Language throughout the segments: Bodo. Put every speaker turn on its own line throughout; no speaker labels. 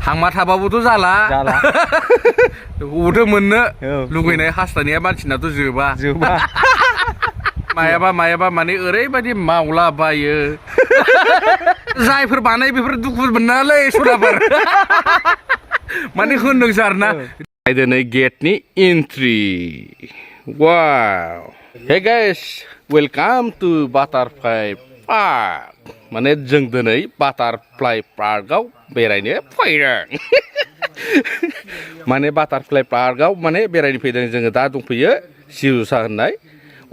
हांमा थाबाबोथ' जाला उथो मोननो लुगैनाय हास्थायनाया मानसिनाथ' जोबा मायाबा माने ओरैबायदि मावलाबायो जायफोर बानाय बेफोर दुखु मोननालै सदाफोर माने होनदों सार ना दिनै गेटनि entry wow hey guys welcome to butterfly park माने जों दिनै बाटारफ्लाइ पार्कआव बेरायनो फैदों माने बाटारफ्लाइ पार्कआव माने बेरायनो फैदों जोङो दा दंफैयो सिरुसा होननाय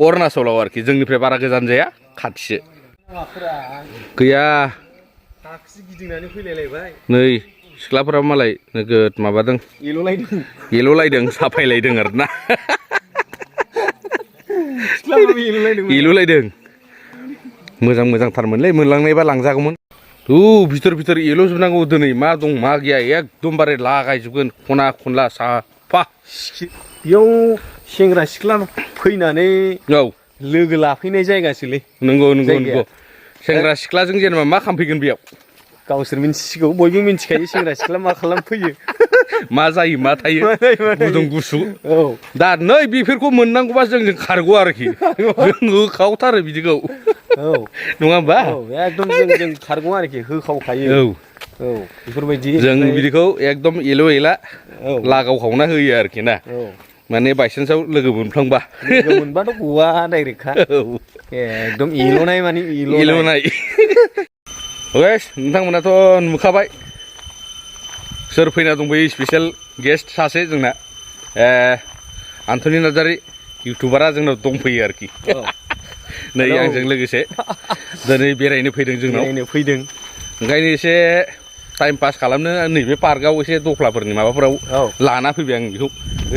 अरुणाचलाव आरोखि जोंनिफ्राय बारा गोजान जाया खाथिसो गैया
गिदिंनानै फैलायलायबाय
नै सिख्लाफोरा मालाय नोगोद माबादों एल'लायदों साफायलायदों आरोना एल'लायदों मोजांथारमोनलै मोनलांनायबा लांजागौमोन भितर एल'जोबनांगौ दिनै मा दं मा गैया एकदमबारे लागायजोबगोन खना खनला साफा
बेयाव सेंग्रा सिख्ला फैनानै लोगो लाफैनाय जायगासोलै
नंगौ सेंग्रा सिख्लाजों जेनेबा मा खालामफैगोन बेयाव
गावसोर मिन्थिसिगौ बयबो मिन्थिखायो सेंग्रा सिख्ला मा खालामफैयो
मा जायो मा थायो गुदुं गुसु दा नै बेफोरखौ मोननांगौबा जोंजों खारगौ आरोखि जों होखावथारो बिदिखौ नङा होमबा
एकदम जों खारगौ आरोखि होखावखायो बेफोरबायदि
जों बिदिखौ एकदम एल' एला लागावखावना होयो आरोखि ना माने बायसान्सआव लोगो मोनफ्लांबा
मोनबाथ' गवा डाइरेक्टखा एकदम एल'नाय माने
एल'नाय नोंथांमोनाथ' नुखाबाय सोर फैना दंफैयो स्पेसियेल गेस्ट सासे जोंना आन्थनि नार्जारि इउटुबारा जोंनाव दंफैयो आरोखि नै आंजों लोगोसे दिनै बेरायनो फैदों जोंनाव ओंखायनो एसे टाइम पास खालामनो नैबे पार्कआव एसे दख्लाफोरनि माबाफोराव लाना फैबाय आं बेखौ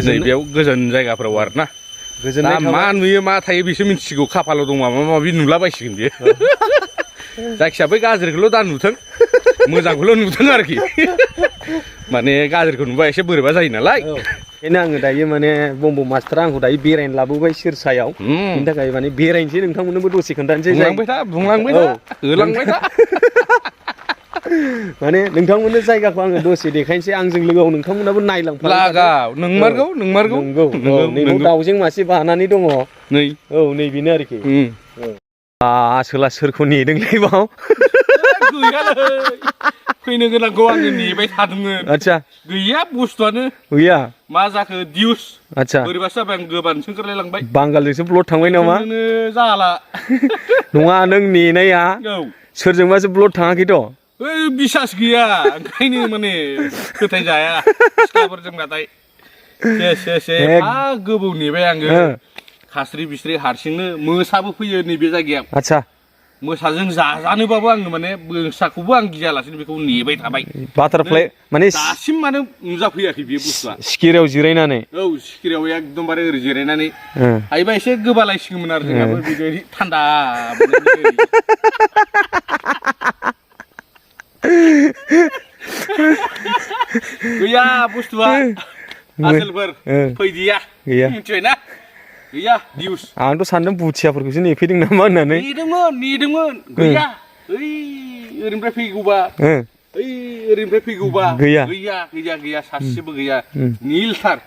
नैबेयाव गोजान जायगाफोराव आरोना दा मा नुयो मा थायो बेसो मिन्थिसिगौ खाफालाव दं माबा माबि नुलाबायसिगोन बेयो जायखिजाया बै गाज्रिखौल' दा नुथों मोजांखौल' नुथों आरोखि माने गाज्रिखौ नुबा एसे बोरैबा जायो नालाय
बेखायनो आङो दायो माने बम्ब मास्टारा आंखौ दायो बेरायनो लाबोबाय सिरसायाव बेनि थाखाय माने बेरायनोसै नोंथांमोननोबो दसे खोन्थानोसै
बुंलांबाय था होलांबाय था
माने नोंथांमोननो जायगाखौ आङो दसे देखायनोसै आंजों लोगोआव नोंथांमोनाबो नायलांफा
नंमारगौ
नैबाव दाउजें मासे बानानै दङ नै बेनो आरोखि आसोला सोरखौ नेदोंलै बाव
फैनो गोनांखौ आङो नेबाय थादोंमोन
आदसा
गैया बुस्थुआनो
गैया
मा जाखो दिउस
आदसा
बोरैबासो जाबाय आं गोबानसो ओंखारलायलांबाय
बांगालजोंसो ब्लड थांबाय नामा
जाला
नङा नों नेनाया सोरजोंबासो ब्लड थाङाखैथ'
बिसास गैया ओंखायनो माने फोथायजाया सिख्लाफोरजों नाथाय गोबाव नेबाय आङो खास्रि बिस्रि हारसिंनो मोसाबो फैयो नैबे जायगायाव
आदसा मोसाजों
जाजानोबाबो आङो माने मोसाखौबो आं गियालासिनो बेखौ नेबाय थाबाय
बाटारफ्लाइ माने
दासिम माने नुजाफैयाखै बे बुस्थुआ
सिखिरियाव जिरायनानै
सिखिरियाव एकदमबारे ओरै जिरायनानै हायोबा एसे गोबालायसिगौमोन आरो जोंहाबो बिदि थान्दा गैया बुस्थुआ आसोलफोर फैदिया मिथिबायना गैया दिउस
आंथ' सानदों बुथियाफोरखौसो नेफैदों नामा होननानै
नेदोंमोन गैया ओरैनिफ्राय फैगौबा गैया सासेबो गैया निलथार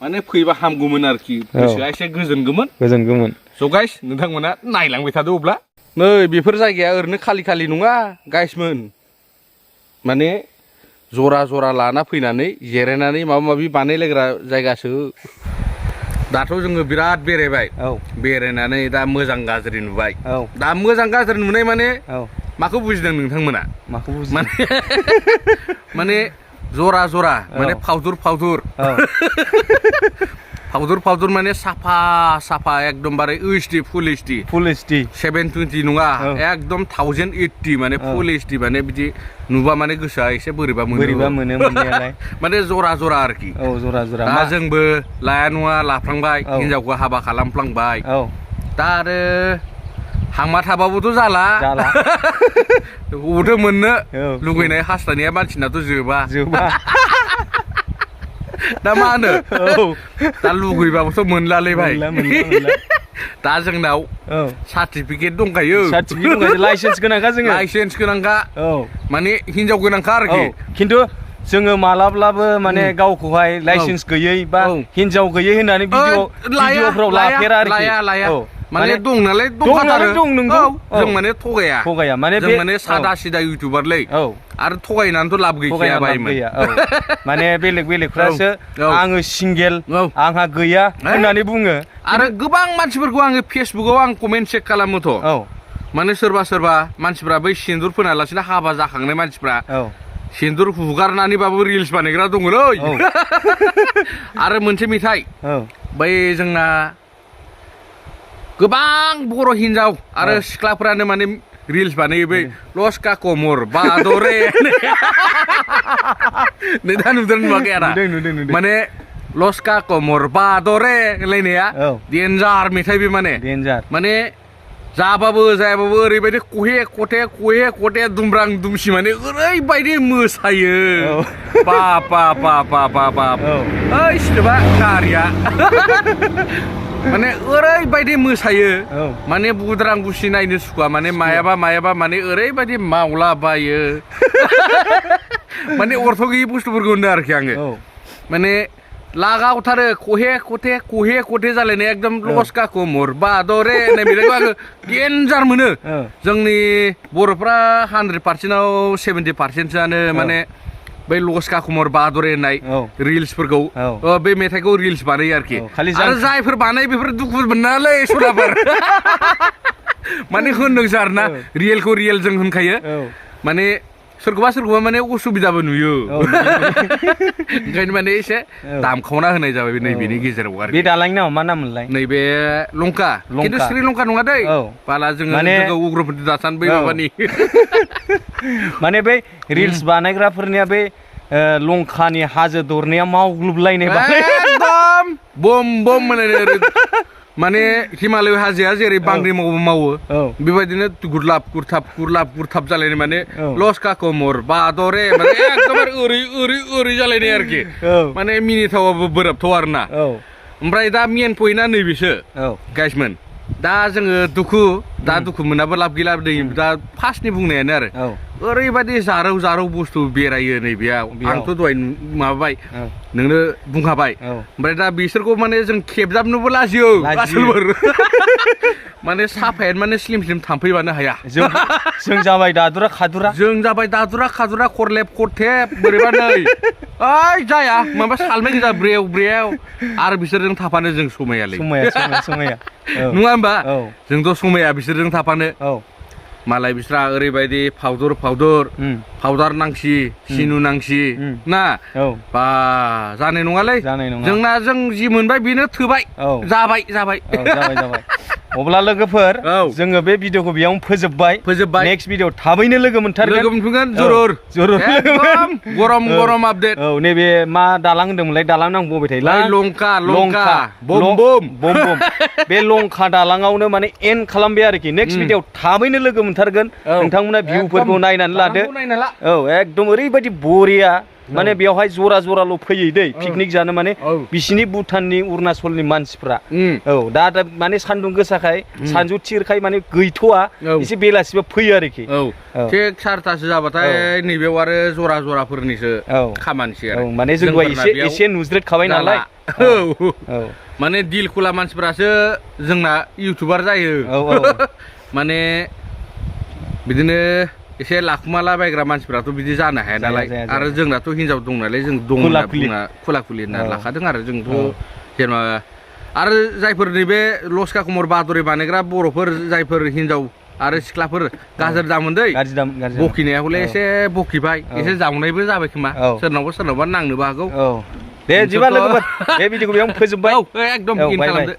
माने फैबा हामगौमोन आरोखि गोसोआ एसे गोजोनगौमोन स' गाइस नोंथांमोना नायलांबाय थादो अब्ला नै बेफोर जायगाया ओरैनो खालि नङा गाइसमोन माने जरा लाना फैनानै जिरायनानै माबा माबि बानायलायग्रा जायगासो दाथ' जोङो बिराद बेरायबाय बेरायनानै दा मोजां गाज्रि नुबाय दा मोजां गाज्रि नुनाय माने माखौ बुजिदों नोंथांमोना माने जरा माने फावदुर माने साफा एकदमबारे फुल एचडि 720 नङा एकदम 1080 माने फुल एचडि माने बिदि नुबा माने गोसोआ एसे बोरैबा मोनो माने जरा आरोखि दा जोंबो लाया नङा लाफ्लांबाय हिनजावखौ हाबा खालामफ्लांबाय दा आरो हांमा थाबाबोथ' जाला उथो मोननो लुगैनाय हास्थायनाया मानसिनाथ' जोबा दा मा होनो दा लुगैबाबोथ' मोनलालै भाइ दा जोंनाव सार्टिफिकेट दंखायो
लाइसेन्स गोनांखा
माने हिनजाव गोनांखा आरोखि
खिन्थु जोङो मालाब्लाबो माने गावखौहाय लाइसेन्स गैयै बा हिनजाव गैयै होननानै भिडिअफ्राव लाफेरा
लाया माने दं नालाय दंखाथारो
दं नोंगौ
जों माने थगाया
माने
जों माने सादा सिदा इउटिउबारलै आरो थगायनानैथ' लाब गैखाया बायमोन
माने बेलेगफ्रासो आङो सिंगेल आंहा गैया होननानै बुङो
आरो गोबां मानसिफोरखौ आङो फेसबुकाव आं कमेन्ट चेक खालामोथ' माने सोरबा मानसिफ्रा बै सिन्दुर फोनालासिनो हाबा जाखांनाय मानसिफ्रा सिन्दुर हुगारनानैबाबो रिल्स बानायग्रा दङलै आरो मोनसे मेथाइ बै जोंना गोबां बर' हिनजाव आरो सिख्लाफ्रानो माने रिल्स बानायो बै लस का कमर बादरे नोंथाङा नुदों नुवाखै आदा माने लस का कमर बादरे होनलायनाया देन्जार मेथाइ बे माने जाबाबो जायाबाबो ओरैबायदि कहे कथे दुमब्रां दुमसि माने ओरैबायदि मोसायो बाप ओइ सिथोबा गारिया माने ओरैबायदि मोसायो माने बुद्रां बुसि नायनो सुखुवा माने मायाबा माने ओरैबायदि मावलाबायो माने अर्थ गैयि बुस्थुफोरखौ होनदों आरोखि आङो माने लागावथारो कहे कथे जालायनाय एकदम लस का कमर बादरे होननाय मेथाइखौ आङो डेन्जार मोनो जोंनि बर'फ्रा 100%आव 70%सोआनो माने बै लस का कमर बादरे होननाय रिल्सफोरखौ बे मेथाइखौ रिल्स बानायो आरोखि आरो जायफोर बानायो बेफोर दुखु मोनालै सदाफोर माने होनदों सार ना रियेलखौ रियेल जों होनखायो माने सोरखौबा माने उसुबिदाबो नुयो ओंखायनो माने एसे दामखावना होनाय जाबाय नैबेनि गेजेराव आरो
बे दालांनि नामा मा नाम मोनलाय
नैबे लंका खिन्थु श्रीलंका नङा दै बाला जोङो उग्रपति दासान बै माबानि
माने बै रिल्स बानायग्राफोरनिया बै लंकानि हाजो दरनाया मावग्लुबलायनाय
एकदम बम माने हिमालय हाजोआ जेरै बांग्रि मावो बेबायदिनो गुरलाब जालायनाय माने लस का कमर बादरे माने एकदम ओरै जालायनाय आरोखि माने मिनिथावाबो बोराबथाव आरोना ओमफ्राय दा मेन पइन्टआ नैबेसो गाइसमोन दा जोङो दुखु मोनाबो लाब गैला दा फार्स्टनि बुंनायानो आरो ओरैबायदि जारौ बुस्थु बेरायो नैबेयाव आंथ' दहाय माबाबाय नोंनो बुंखाबाय ओमफ्राय दा बिसोरखौ माने जों खेबजाबनोबो लाजियो माने साफायानो माने स्लिम थांफैबानो हाया
जों जाबाय दादुरा
खादुरा खरलेब खरथेब बोरैबा नै ओइ जाया माबा सालमाय गोजा ब्रेव आरो बिसोरजों थाफानो जों समायालै
समाया
नङा होमबा जोंथ' समाया बिसोरजों थाफानो मालाय बिस्रा ओरैबायदि फाउदार नांसि सिनु नांसि ना बा जानाय नङालै जोंना जों जि मोनबाय बेनो थोबाय जाबाय
अब्ला लोगोफोर जोङो बे भिडिअखौ बेयावनो फोजोबबाय नेक्स्ट भिडिअ थाबैनो लोगो मोनथारगोन
जरुर गरम आपडेट
नैबे मा दालां होनदोंमोनलाय दालां नां बबे थायोलाय
लंका बम
बे लंका दालाङावनो माने एन्ड खालामबाय आरोखि नेक्स्ट भिडिअ थाबैनो लोगो मोनथारगोन नोंथांमोना भिउफोरखौ नायनानै लादो एकदम ओरैबायदि बरिया माने बेयावहाय जराल' फैयो दै पिकनिक जानो माने बिसिनि भुटाननि अरुणाचलनि मानसिफ्रा दा माने सान्दुं गोसाखाय सानजौ थिरखाय माने गैथ'आ एसे बेलासिबो फैयो आरोखि
थिग 4थासो जाबाथाय नैबेयाव आरो जराफोरनिसो खामानिसै आरो
माने जोंबो एसे नुज्रेदखाबाय नालाय
माने दिल खुला मानसिफोरासो जोंना इउटुबार जायो माने बिदिनो एसे लाखुमाला बायग्रा मानसिफोराथ' बिदि जानो हाया नालाय आरो जोंनाथ' हिनजाव दं नालाय जों दं खुला खुलि होनना लाखादों आरो जोंथ' जेनेबा आरो जायफोर नैबे लस का कमर बादरे बानायग्रा बर'फोर जायफोर हिनजाव आरो सिख्लाफोर गाज्रि दामोन दै बखिनाया हले एसे बखिबाय एसे जावनायबो जाबाय खोमा सोरनावबा नांनोबो हागौ
दे बिदिबा लोगोफोर बे भिडिअखौ बेयावनो फोजोबबाय
एकदम इन खालामदो